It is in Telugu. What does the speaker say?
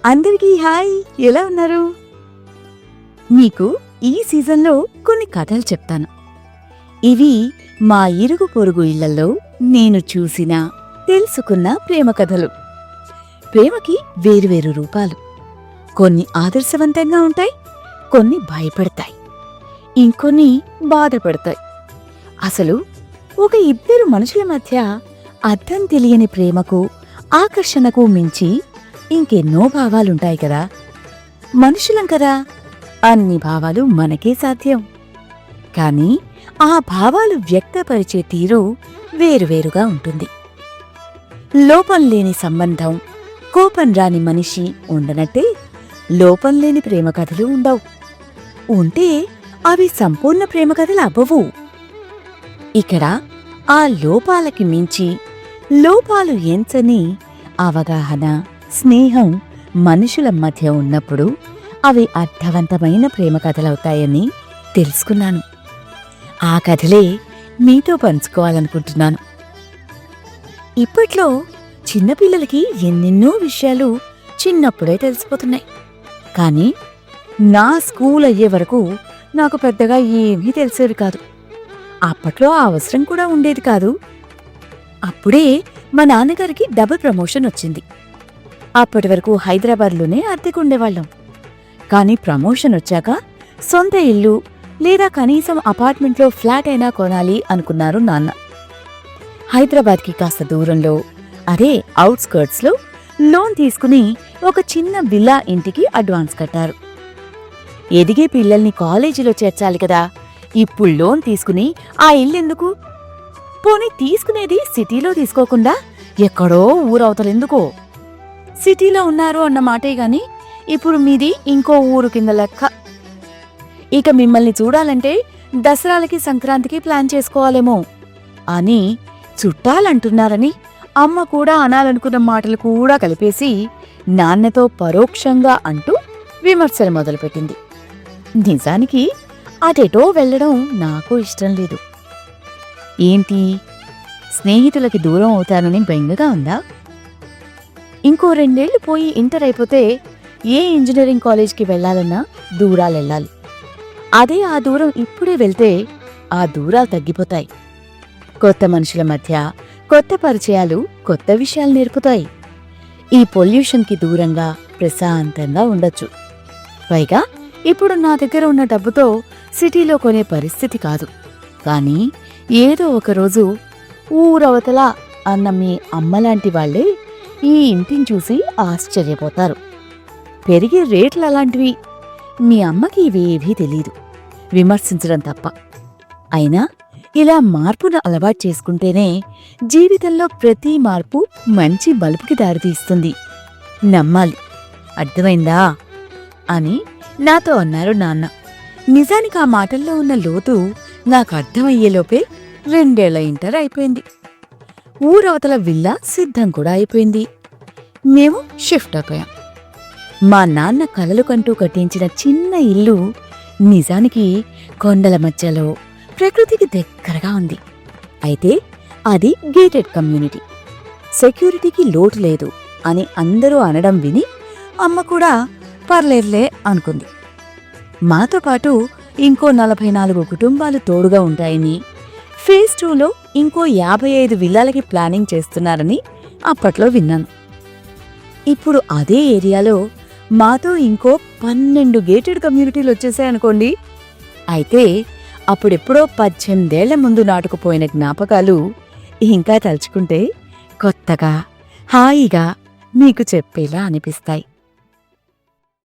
అందరికీ హాయ్, ఎలా ఉన్నారు? మీకు ఈ సీజన్లో కొన్ని కథలు చెప్తాను. ఇవి మా ఇరుగు పొరుగు ఇళ్లలో నేను చూసిన, తెలుసుకున్న ప్రేమ కథలు. ప్రేమకి వేరువేరు రూపాలు. కొన్ని ఆదర్శవంతంగా ఉంటాయి, కొన్ని భయపడతాయి, ఇంకొన్ని బాధపడతాయి. అసలు ఒక ఇద్దరు మనుషుల మధ్య అర్థం తెలియని ప్రేమకు, ఆకర్షణకు మించి ఇంకెన్నో భావాలుంటాయి కదా. మనుషులం కదా, అన్ని భావాలు మనకే సాధ్యం. కానీ ఆ భావాలు వ్యక్తపరిచే తీరు వేరువేరుగా ఉంటుంది. లోపం లేని సంబంధం, కోపం రాని మనిషి ఉండనట్టే లోపం లేని ప్రేమ కథలు ఉండవు. ఉంటే అవి సంపూర్ణ ప్రేమ కథలు అవ్వవు. ఇక్కడ ఆ లోపాలకి మించి లోపాలు ఎంచని అవగాహన, స్నేహం మనుషుల మధ్య ఉన్నప్పుడు అవి అర్థవంతమైన ప్రేమ కథలవుతాయని తెలుసుకున్నాను. ఆ కథలే మీతో పంచుకోవాలనుకుంటున్నాను. ఇప్పట్లో చిన్నపిల్లలకి ఎన్నెన్నో విషయాలు చిన్నప్పుడే తెలిసిపోతున్నాయి. కానీ నా స్కూల్ అయ్యే వరకు నాకు పెద్దగా ఏమీ తెలిసేది కాదు. అప్పట్లో ఆ అవసరం కూడా ఉండేది కాదు. అప్పుడే మా నాన్నగారికి డబుల్ ప్రమోషన్ వచ్చింది. అప్పటి వరకు హైదరాబాద్లోనే అద్దెకుండేవాళ్ళం. కానీ ప్రమోషన్ వచ్చాక సొంత ఇల్లు లేదా కనీసం అపార్ట్మెంట్లో ఫ్లాట్ అయినా కొనాలి అనుకున్నారు నాన్న. హైదరాబాద్కి కాస్త దూరంలో, అదే అవుట్స్కర్ట్స్లో లోన్ తీసుకుని ఒక చిన్న విల్లా ఇంటికి అడ్వాన్స్ కట్టారు. ఎదిగే పిల్లల్ని కాలేజీలో చేర్చాలి కదా, ఇప్పుడు లోన్ తీసుకుని ఆ ఇల్లెందుకు? పోనీ తీసుకునేది సిటీలో తీసుకోకుండా ఎక్కడో ఊరవతలెందుకో? సిటీలో ఉన్నారు అన్న మాటే గాని ఇప్పుడు మీది ఇంకో ఊరు కింద లెక్క. ఇక మిమ్మల్ని చూడాలంటే దసరాలకి, సంక్రాంతికి ప్లాన్ చేసుకోవాలేమో అని చుట్టాలంటున్నారని అమ్మ కూడా అనాలనుకున్న మాటలు కూడా కలిపేసి నాన్నతో పరోక్షంగా అంటూ విమర్శలు మొదలుపెట్టింది. నిజానికి అటెటో వెళ్లడం నాకు ఇష్టం లేదు. ఏంటి, స్నేహితులకి దూరం అవుతానని బెంగగా ఉందా? ఇంకో 2 ఏళ్లు పోయి ఇంటర్ అయిపోతే ఏ ఇంజనీరింగ్ కాలేజ్కి వెళ్లాలన్నా దూరాలెళ్ళాలి. అదే ఆ దూరం ఇప్పుడే వెళ్తే ఆ దూరాలు తగ్గిపోతాయి. కొత్త మనుషుల మధ్య కొత్త పరిచయాలు కొత్త విషయాలు నేర్పుతాయి. ఈ పొల్యూషన్కి దూరంగా ప్రశాంతంగా ఉండొచ్చు. పైగా ఇప్పుడు నా దగ్గర ఉన్న డబ్బుతో సిటీలో కొనే పరిస్థితి కాదు. కానీ ఏదో ఒకరోజు ఊరవతల అన్న మీ అమ్మలాంటి వాళ్లే ఈ ఇంటిని చూసి ఆశ్చర్యపోతారు. పెరిగే రేట్లు అలాంటివి. మీ అమ్మకి ఇవేవీ తెలీదు, విమర్శించడం తప్ప. అయినా ఇలా మార్పును అలవాటు చేసుకుంటేనే జీవితంలో ప్రతి మార్పు మంచి మలుపుకి దారితీస్తుంది. నమ్మాలి. అర్థమైందా అని నాతో అన్నారు నాన్న. నిజానికి ఆ మాటల్లో ఉన్న లోతు నాకు అర్థమయ్యేలోపే 2 ఏళ్ల ఇంటర్ అయిపోయింది. ఊరవతల విల్లా సిద్ధం కూడా అయిపోయింది. మేము షిఫ్ట్ అయిపోయాం. మా నాన్న కలలు కంటూ కట్టించిన చిన్న ఇల్లు నిజానికి కొండల మధ్యలో ప్రకృతికి దగ్గరగా ఉంది. అయితే అది గేటెడ్ కమ్యూనిటీ. సెక్యూరిటీకి లోటు లేదు అని అందరూ అనడం విని అమ్మ కూడా పర్లేదులే అనుకుంది. మాతో పాటు ఇంకో 44 కుటుంబాలు తోడుగా ఉంటాయని, ఫేజ్ 2లో ఇంకో 55 విల్లాలకి ప్లానింగ్ చేస్తున్నారని అప్పట్లో విన్నాను. ఇప్పుడు అదే ఏరియాలో మాతో ఇంకో 12 గేటెడ్ కమ్యూనిటీలు వచ్చేసాయనుకోండి. అయితే అప్పుడెప్పుడో 18 ఏళ్ల ముందు నాటుకుపోయిన జ్ఞాపకాలు ఇంకా తలుచుకుంటే కొత్తగా, హాయిగా మీకు చెప్పేలా అనిపిస్తాయి.